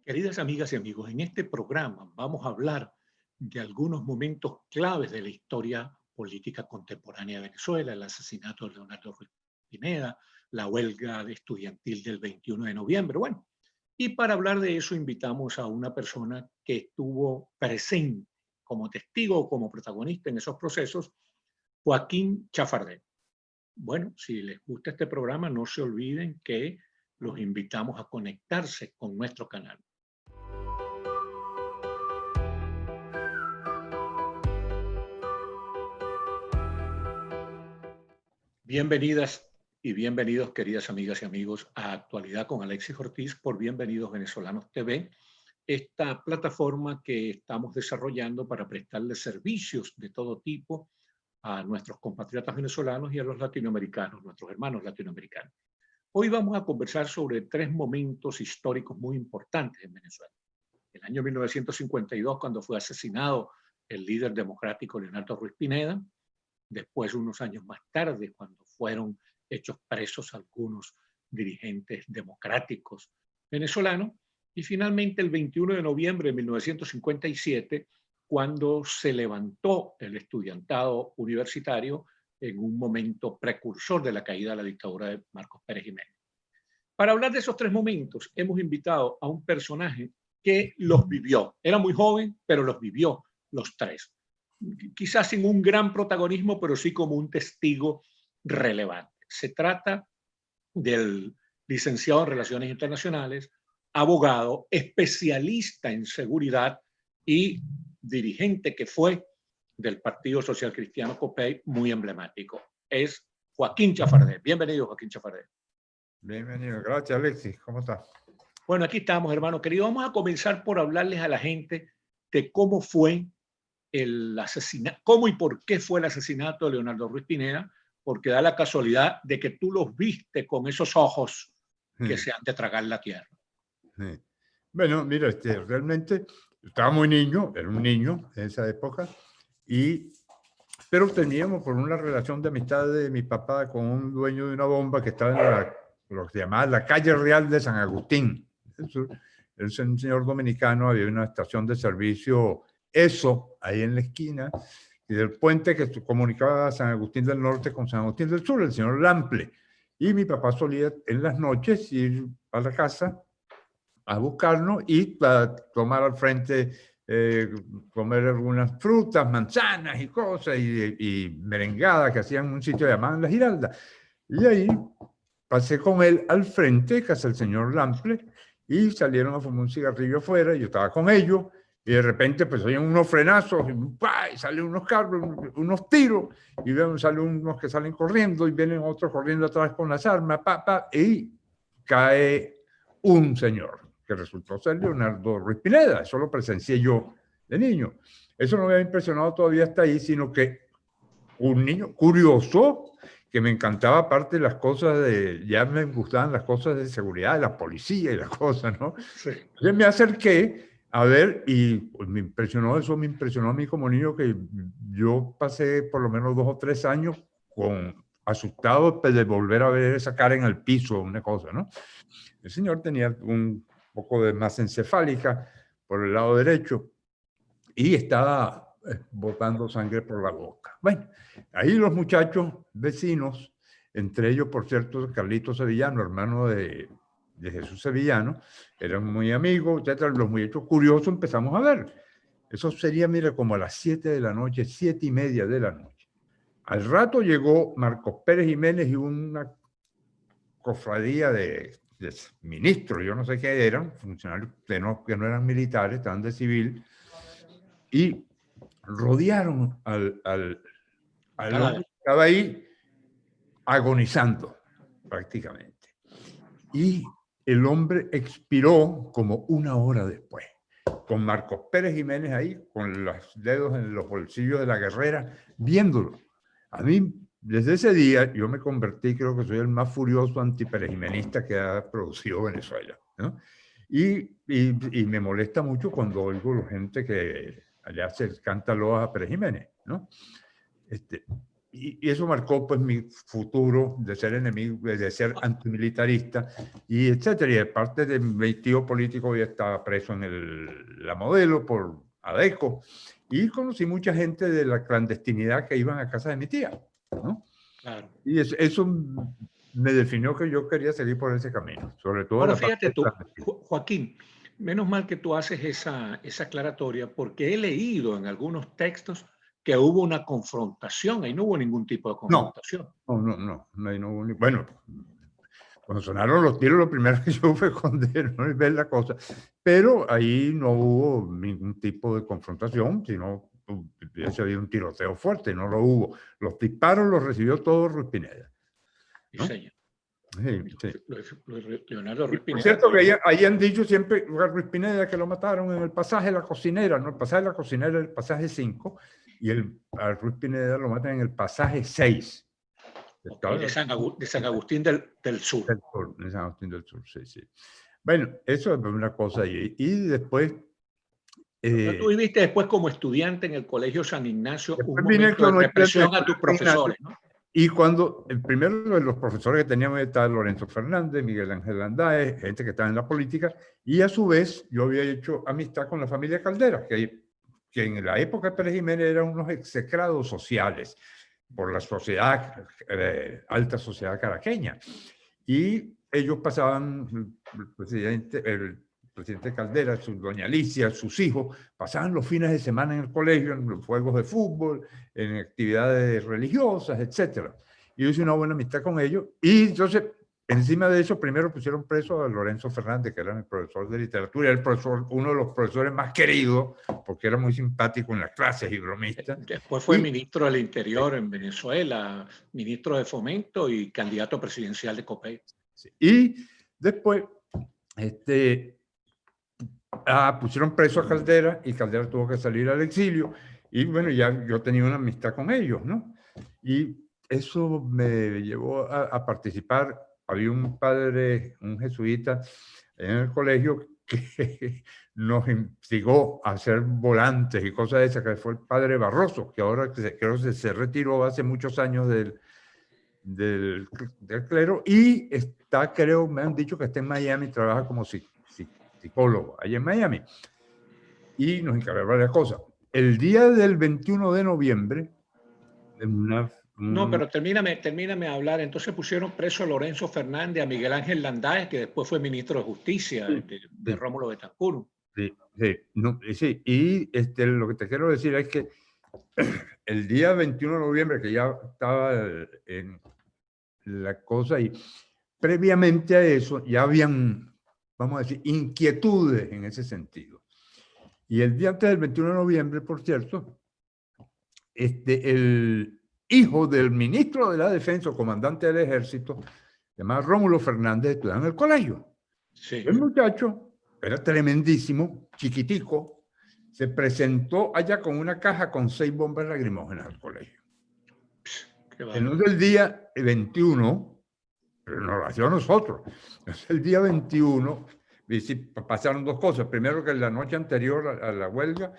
Queridas amigas y amigos, en este programa vamos a hablar de algunos momentos claves de la historia política contemporánea de Venezuela: el asesinato de Leonardo Ruiz Pineda, la huelga estudiantil del 21 de noviembre. Bueno, y para hablar de eso invitamos a una persona que estuvo presente como testigo o como protagonista en esos procesos, Joaquín Chafardé. Bueno, si les gusta este programa, no se olviden que los invitamos a conectarse con nuestro canal. Bienvenidas y bienvenidos, queridas amigas y amigos, a Actualidad con Alexis Ortiz por Bienvenidos Venezolanos TV, esta plataforma que estamos desarrollando para prestarle servicios de todo tipo a nuestros compatriotas venezolanos y a los latinoamericanos, nuestros hermanos latinoamericanos. Hoy vamos a conversar sobre tres momentos históricos muy importantes en Venezuela. El año 1952, cuando fue asesinado el líder democrático Leonardo Ruiz Pineda. Después, unos años más tarde, cuando fueron hechos presos algunos dirigentes democráticos venezolanos. Y finalmente, el 21 de noviembre de 1957, cuando se levantó el estudiantado universitario en un momento precursor de la caída de la dictadura de Marcos Pérez Jiménez. Para hablar de esos tres momentos, hemos invitado a un personaje que los vivió. Era muy joven, pero los vivió los tres. Quizás sin un gran protagonismo, pero sí como un testigo relevante. Se trata del licenciado en Relaciones Internacionales, abogado, especialista en seguridad y dirigente que fue del Partido Social Cristiano COPEI, muy emblemático. Es Joaquín Chafardé. Bienvenido, Joaquín Chafardé. Bienvenido, gracias Alexis, ¿cómo estás? Bueno, aquí estamos, hermano querido. Vamos a comenzar por hablarles a la gente de cómo fue el asesinato, cómo y por qué fue el asesinato de Leonardo Ruiz Pineda, porque da la casualidad de que tú los viste con esos ojos que se han de tragar la tierra. Bueno, mira, realmente estaba muy niño, era un niño en esa época, pero teníamos por una relación de amistad de mi papá con un dueño de una bomba que estaba en lo que se llamaba la calle Real de San Agustín. Es un señor dominicano, había una estación de servicio, eso, ahí en la esquina, y del puente que comunicaba a San Agustín del Norte con San Agustín del Sur, el señor Lample. Y mi papá solía en las noches ir a la casa a buscarnos y a tomar al frente, comer algunas frutas, manzanas y cosas, y merengadas que hacían en un sitio llamado La Giralda. Y ahí pasé con él al frente, que es el señor Lample, y salieron a fumar un cigarrillo afuera, y yo estaba con ellos, y de repente pues oyen unos frenazos, y salen unos carros, unos tiros, y vemos, salen unos que salen corriendo, y vienen otros corriendo atrás con las armas, y cae un señor, que resultó ser Leonardo Ruiz Pineda. Eso lo presencié yo de niño. Eso no me había impresionado todavía hasta ahí, sino que un niño curioso, que me encantaba, aparte de las cosas ya me gustaban las cosas de seguridad, de la policía y las cosas, ¿no? Sí. Entonces me acerqué a ver y pues, me impresionó a mí como niño, que yo pasé por lo menos 2 o 3 años asustado de volver a ver esa cara en el piso, una cosa, ¿no? El señor tenía un poco de masa encefálica por el lado derecho y estaba botando sangre por la boca. Bueno, ahí los muchachos vecinos, entre ellos, por cierto, Carlito Sevillano, hermano de Jesús Sevillano, eran muy amigos, etcétera. Los muchachos curiosos empezamos a ver. Eso sería, mira, como a las 7 de la noche, 7:30 de la noche. Al rato llegó Marcos Pérez Jiménez y una cofradía de ministros, yo no sé qué eran, funcionarios que no eran militares, estaban de civil, y rodearon al hombre que estaba ahí agonizando prácticamente. Y el hombre expiró como 1 hora después, con Marcos Pérez Jiménez ahí, con los dedos en los bolsillos de la guerrera, viéndolo. A mí, desde ese día, yo me convertí, creo que soy el más furioso antiperejimenista que ha producido Venezuela, ¿no? Y me molesta mucho cuando oigo gente que allá se canta loas a Pérez Jiménez, ¿no? y eso marcó pues mi futuro de ser enemigo, de ser antimilitarista y etcétera. Y aparte de mi tío político ya estaba preso en la Modelo por ADECO y conocí mucha gente de la clandestinidad que iban a casa de mi tía, ¿no? Claro. Y eso me definió que yo quería seguir por ese camino, sobre todo Ahora la parte fíjate tú, clandestina. Joaquín, menos mal que tú haces esa aclaratoria, porque he leído en algunos textos que hubo una confrontación, ahí no hubo ningún tipo de No, confrontación. no hubo bueno, cuando sonaron los tiros, lo primero que yo fue condenar y ver la cosa, pero ahí no hubo ningún tipo de confrontación, sino hubiese habido un tiroteo fuerte, no lo hubo. Los disparos los recibió todo Ruiz Pineda, Sí, ¿no? señor. Sí. Leonardo Ruiz Por Pineda. cierto, que ahí han dicho siempre a Ruiz Pineda que lo mataron en el pasaje La Cocinera, ¿no? El pasaje La Cocinera es el pasaje 5 y a Ruiz Pineda lo matan en el pasaje 6. Okay, de San Agustín del Sur. De San Agustín del Sur, sí, sí. Bueno, eso es una cosa. Y después... Tú viviste después como estudiante en el Colegio San Ignacio un vine momento de como represión a tus San profesores, ¿no? Y cuando el primero de los profesores que teníamos estaba Lorenzo Fernández, Miguel Ángel Andaez, gente que estaba en la política, y a su vez yo había hecho amistad con la familia Caldera, que en la época de Pérez Jiménez eran unos execrados sociales por la sociedad, alta sociedad caraqueña. Y ellos pasaban, el presidente Caldera, doña Alicia, sus hijos, pasaban los fines de semana en el colegio, en los juegos de fútbol, en actividades religiosas, etc. Y yo hice una buena amistad con ellos. Y entonces, encima de eso, primero pusieron preso a Lorenzo Fernández, que era mi profesor de literatura, era el profesor, uno de los profesores más queridos, porque era muy simpático en las clases y bromista. Después fue ministro del Interior en Venezuela, ministro de Fomento y candidato presidencial de COPEI. Sí. Y después, pusieron preso a Caldera y Caldera tuvo que salir al exilio y bueno, ya yo tenía una amistad con ellos, ¿no? Y eso me llevó a participar. Había un padre, un jesuita en el colegio que nos instigó a hacer volantes y cosas de esas, que fue el padre Barroso, que ahora creo que se retiró hace muchos años del clero y está, creo, me han dicho que está en Miami, trabaja como psicólogo allá en Miami y nos encarga varias cosas. El día del 21 de noviembre, no, pero termíname de hablar. Entonces pusieron preso a Lorenzo Fernández, a Miguel Ángel Landáez, que después fue ministro de Justicia de Rómulo Betancourt. Sí. Y lo que te quiero decir es que el día 21 de noviembre, que ya estaba en la cosa, y previamente a eso ya habían, vamos a decir, inquietudes en ese sentido. Y el día antes del 21 de noviembre, por cierto, el hijo del ministro de la Defensa, comandante del Ejército, llamado Rómulo Fernández, estudiaba en el colegio. Sí. El muchacho era tremendísimo, chiquitico, se presentó allá con una caja con 6 bombas lacrimógenas al colegio. Entonces el día 21, pero nos lo hacía a nosotros, entonces el día 21 pasaron 2 cosas. Primero, que la noche anterior a la huelga,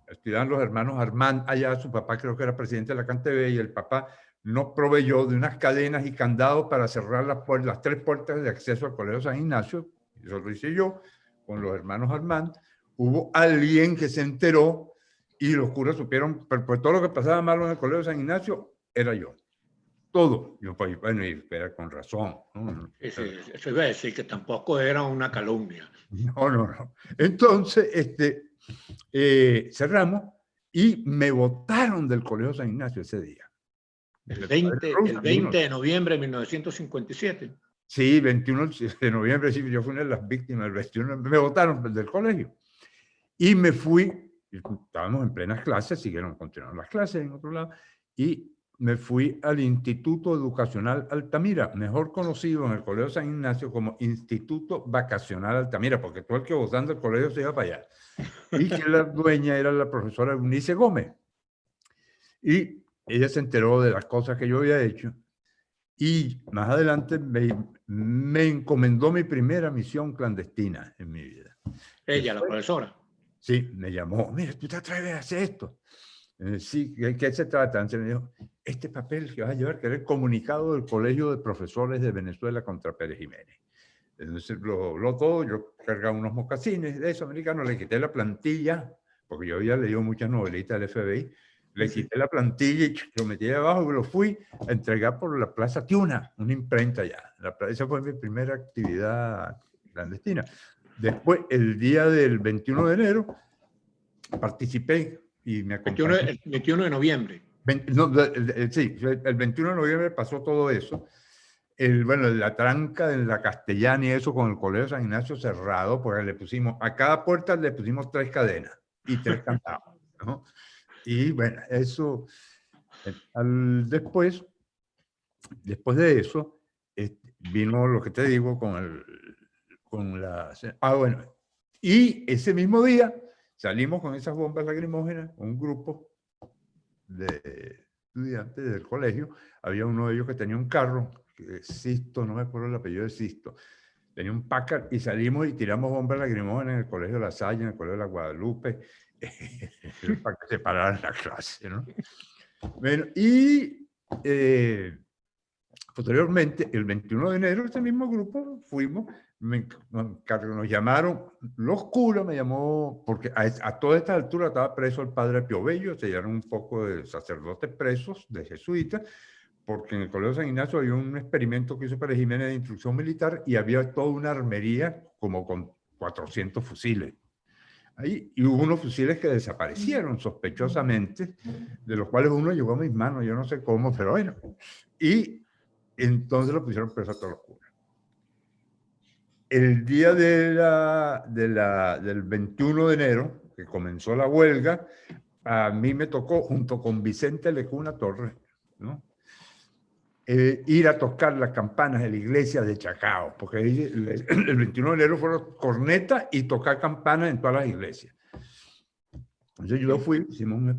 estudiaban los hermanos Armand allá, su papá creo que era presidente de la CanTV, y el papá nos proveyó de unas cadenas y candados para cerrar las 3 puertas de acceso al Colegio San Ignacio. Eso lo hice yo con los hermanos Armand. Hubo alguien que se enteró y los curas supieron, pero pues todo lo que pasaba malo en el Colegio San Ignacio era yo. Todo. Yo, pues, bueno, y era con razón. ¿No? Eso iba a decir que tampoco era una calumnia. No. Entonces, cerramos y me botaron del Colegio San Ignacio ese día. El 20 de noviembre de 1957. Sí, 21 de noviembre, sí, yo fui una de las víctimas. El 21 me botaron del colegio. Y me fui, estábamos en plenas clases, continuaron las clases en otro lado, y me fui al Instituto Educacional Altamira, mejor conocido en el Colegio San Ignacio como Instituto Vacacional Altamira, porque todo el que votando el colegio se iba para allá. Y que la dueña era la profesora Eunice Gómez. Y ella se enteró de las cosas que yo había hecho. Y más adelante me encomendó mi primera misión clandestina en mi vida. Ella, la profesora. Sí, me llamó. Mira, tú te atreves a hacer esto. Sí, ¿de qué se trata? Entonces me dijo, este papel que vas a llevar, que era el comunicado del Colegio de Profesores de Venezuela contra Pérez Jiménez. Entonces lo todo, yo cargaba unos mocasines de esos americanos, le quité la plantilla, porque yo había leído muchas novelitas del FBI, le quité la plantilla y lo metí abajo y lo fui a entregar por la Plaza Tiuna, una imprenta ya. Esa fue mi primera actividad clandestina. Después, el día del 21 de enero, participé y me acompañó. El 21 de noviembre. Sí, el 21 de noviembre pasó todo eso. Bueno, la tranca en la Castellana y eso con el Colegio San Ignacio cerrado, porque le pusimos, a cada puerta le pusimos 3 cadenas y 3 candados, ¿no? Y bueno, eso, después de eso, vino lo que te digo bueno, y ese mismo día salimos con esas bombas lacrimógenas, un grupo de estudiantes del colegio. Había uno de ellos que tenía un carro, Sisto, no me acuerdo el apellido de Sisto, tenía un Packard, y salimos y tiramos bombas lacrimógenas en el Colegio de La Salle, en el Colegio de la Guadalupe, para que se pararan la clase, ¿no? Bueno, y posteriormente, el 21 de enero, este mismo grupo, fuimos, nos llamaron, los curas me llamó, porque a toda esta altura estaba preso el padre Pío Bello, se llevaron un poco de sacerdotes presos, de jesuitas, porque en el Colegio San Ignacio había un experimento que hizo Pérez Jiménez de instrucción militar y había toda una armería como con 400 fusiles. Ahí, y hubo unos fusiles que desaparecieron sospechosamente, de los cuales uno llegó a mis manos, yo no sé cómo, pero bueno. Y entonces lo pusieron preso a todos los curas. El día del 21 de enero, que comenzó la huelga, a mí me tocó, junto con Vicente Lecuna Torres, ¿no? Ir a tocar las campanas de la iglesia de Chacao, porque el 21 de enero fueron cornetas y tocar campanas en todas las iglesias. Entonces yo fui, hicimos una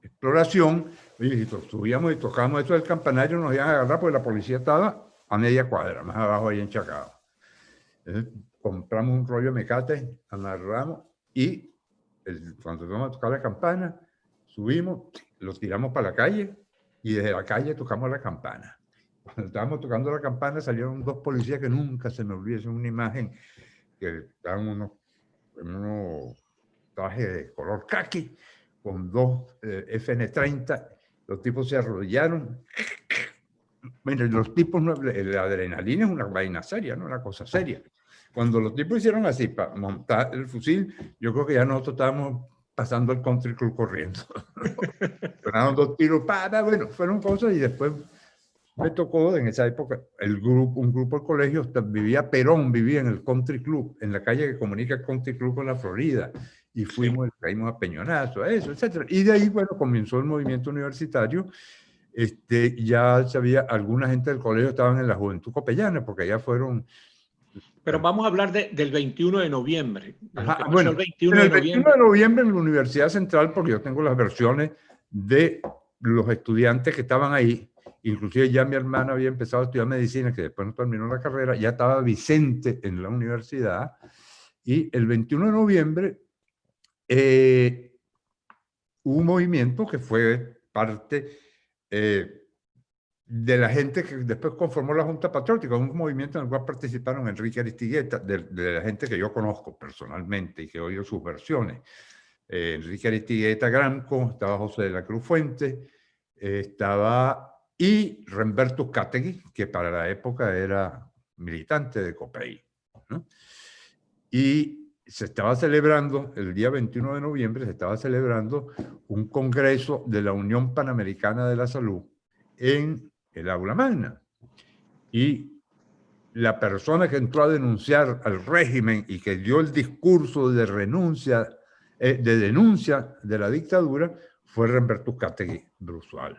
exploración, y subíamos y tocábamos eso del campanario, nos iban a agarrar porque la policía estaba a media cuadra, más abajo ahí en Chacao. Entonces, compramos un rollo de mecate, amarramos y cuando vamos a tocar la campana, subimos, los tiramos para la calle y desde la calle tocamos la campana. Cuando estábamos tocando la campana salieron 2 policías que nunca se me olvida, es una imagen que estaban unos trajes de color caqui con 2 FN-30, los tipos se arrodillaron. Bueno, los tipos, la adrenalina es una vaina seria, no una cosa seria. Cuando los tipos hicieron así para montar el fusil, yo creo que ya nosotros estábamos pasando el country club corriendo. Fueron 2 tiros, bueno, fueron cosas, y después me tocó en esa época un grupo del colegio, Perón vivía en el country club, en la calle que comunica el country club con la Florida, y fuimos, caímos a peñonazo, eso, etc. Y de ahí, bueno, comenzó el movimiento universitario. Ya sabía, alguna gente del colegio estaban en la Juventud Copellana, porque allá fueron... Pero vamos a hablar del 21 de noviembre. Ajá, bueno, el 21 de noviembre en la Universidad Central, porque yo tengo las versiones de los estudiantes que estaban ahí, inclusive ya mi hermana había empezado a estudiar medicina, que después no terminó la carrera, ya estaba Vicente en la universidad, y el 21 de noviembre hubo un movimiento que fue parte de la gente que después conformó la Junta Patriótica, un movimiento en el cual participaron Enrique Aristigueta, de la gente que yo conozco personalmente y que he oído sus versiones. Enrique Aristigueta Granco, estaba José de la Cruz Fuentes, y Remberto Uzcategui, que para la época era militante de COPEI, ¿no? Y se estaba celebrando, el día 21 de noviembre, se estaba celebrando un congreso de la Unión Panamericana de la Salud en el Aula Magna. Y la persona que entró a denunciar al régimen y que dio el discurso de denuncia de la dictadura fue Remberto Uzcategui Bruzual,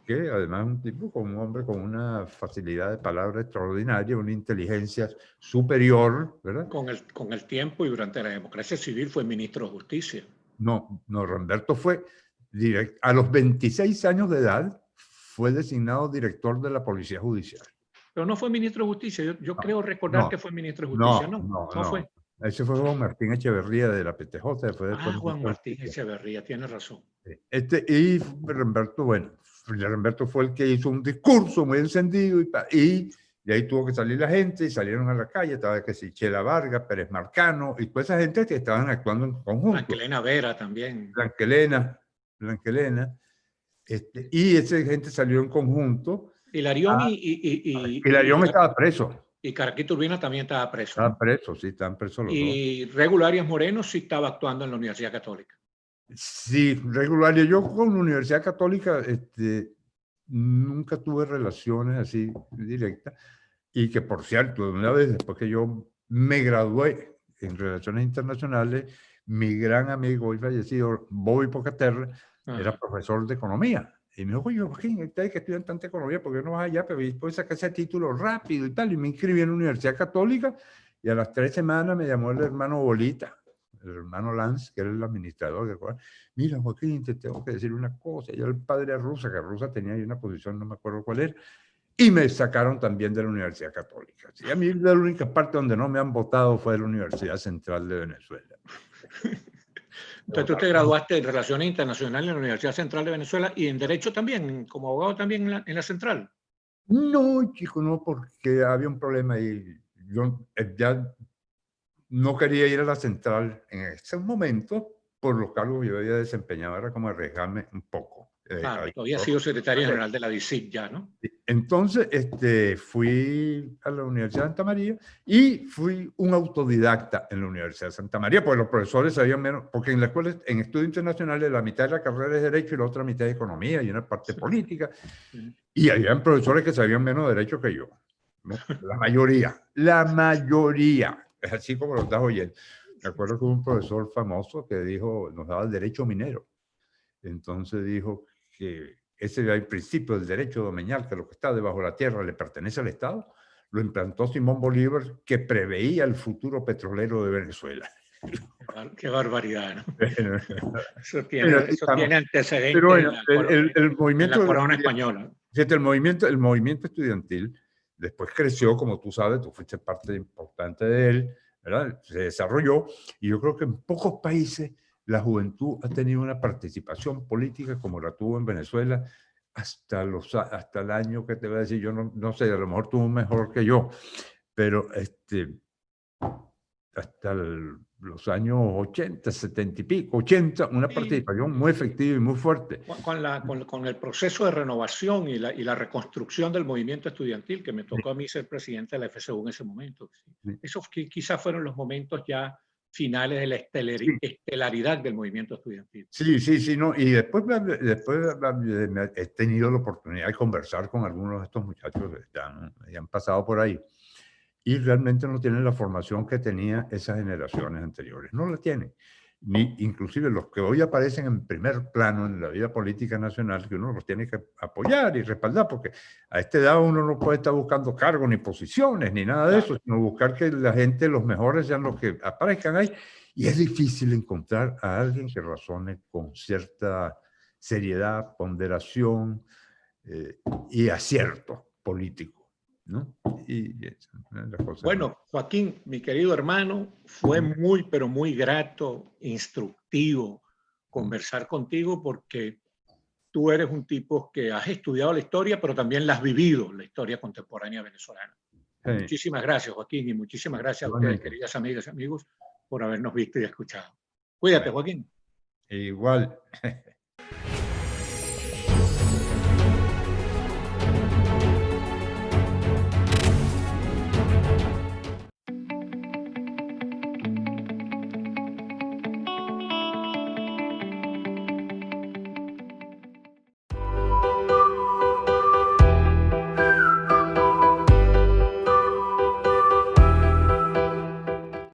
que además es un tipo, un hombre con una facilidad de palabra extraordinaria, una inteligencia superior, ¿verdad? Con el tiempo y durante la democracia civil fue ministro de Justicia. No, Remberto fue a los 26 años de edad fue designado director de la Policía Judicial. Pero no fue ministro de Justicia. Yo creo recordar que fue ministro de Justicia. No fue. Ese fue Juan Martín Echeverría de la PTJ. Fue Ah, después Juan Martín Echeverría, tiene razón. y Remberto, bueno, Remberto fue el que hizo un discurso muy encendido y de ahí tuvo que salir la gente y salieron a la calle, estaba que si Chela Vargas, Pérez Marcano y toda esa gente que estaban actuando en conjunto. Blanquelena Vera también. Blanquelena, y esa gente salió en conjunto. Hilarión Hilarión estaba preso. Y Caraquito Urbina también estaba preso. Estaba preso, sí, estaban presos los dos. Y Regulo Arias Moreno sí estaba actuando en la Universidad Católica. Sí, Regulo. Yo con la Universidad Católica nunca tuve relaciones así directas. Y que, por cierto, una vez después que yo me gradué en Relaciones Internacionales, mi gran amigo hoy fallecido, Bobby Pocaterra, era profesor de economía. Y me dijo, oye, Joaquín, ustedes que estudian tanta economía, ¿por qué no vas allá? Pero puedes sacar ese título rápido y tal. Y me inscribí en la Universidad Católica y a las 3 semanas me llamó el hermano Bolita, el hermano Lance, que era el administrador. Mira, Joaquín, te tengo que decir una cosa. Yo el padre Rusa, que Rusa tenía ahí una posición, no me acuerdo cuál era, y me sacaron también de la Universidad Católica. Y a mí la única parte donde no me han votado fue de la Universidad Central de Venezuela. Entonces tú te graduaste en Relaciones Internacionales en la Universidad Central de Venezuela y en Derecho también, como abogado también en la Central. No, chico, no, porque había un problema y yo ya no quería ir a la Central en ese momento por los cargos que yo había desempeñado, era como arriesgarme un poco. Claro, tú habías sido secretario general de la DICIC ya, ¿no? Entonces, fui a la Universidad de Santa María y fui un autodidacta en la Universidad de Santa María, porque los profesores sabían menos, porque en la escuela, en estudios internacionales, la mitad de la carrera es Derecho y la otra mitad es Economía y una parte política. Y habían profesores que sabían menos Derecho que yo, ¿no? La mayoría, es así como lo estás oyendo. Me acuerdo que hubo un profesor famoso que dijo, nos daba el derecho minero. Entonces dijo que ese era el principio del derecho domeñal, que lo que está debajo de la tierra le pertenece al Estado. Lo implantó Simón Bolívar, que preveía el futuro petrolero de Venezuela. Qué barbaridad, ¿no? Eso tiene antecedentes pero en la corona española. Fíjate, el movimiento estudiantil después creció, como tú sabes, tú fuiste parte importante de él, ¿verdad? Se desarrolló, y yo creo que en pocos países la juventud ha tenido una participación política como la tuvo en Venezuela hasta el año que te voy a decir, yo no sé, a lo mejor tuvo mejor que yo, pero hasta los años 80, 70 y pico, 80, una participación muy efectiva y muy fuerte. Con el proceso de renovación y la reconstrucción del movimiento estudiantil, que me tocó a mí ser presidente de la FSU en ese momento. Esos quizás fueron los momentos ya finales de la estelaridad del movimiento estudiantil. Sí, no, y después he tenido la oportunidad de conversar con algunos de estos muchachos que ya han pasado por ahí y realmente no tienen la formación que tenían esas generaciones anteriores. No la tienen. Inclusive los que hoy aparecen en primer plano en la vida política nacional, que uno los tiene que apoyar y respaldar, porque a esta edad uno no puede estar buscando cargos ni posiciones ni nada de eso, sino buscar que la gente, los mejores, sean los que aparezcan ahí. Y es difícil encontrar a alguien que razone con cierta seriedad, ponderación y acierto político, ¿no? Bueno, Joaquín, mi querido hermano, fue muy, pero muy grato, instructivo conversar contigo porque tú eres un tipo que has estudiado la historia, pero también la has vivido, la historia contemporánea venezolana. Sí. Muchísimas gracias, Joaquín, y muchísimas gracias a ustedes, queridas amigas y amigos, por habernos visto y escuchado. Cuídate, Joaquín. Igual.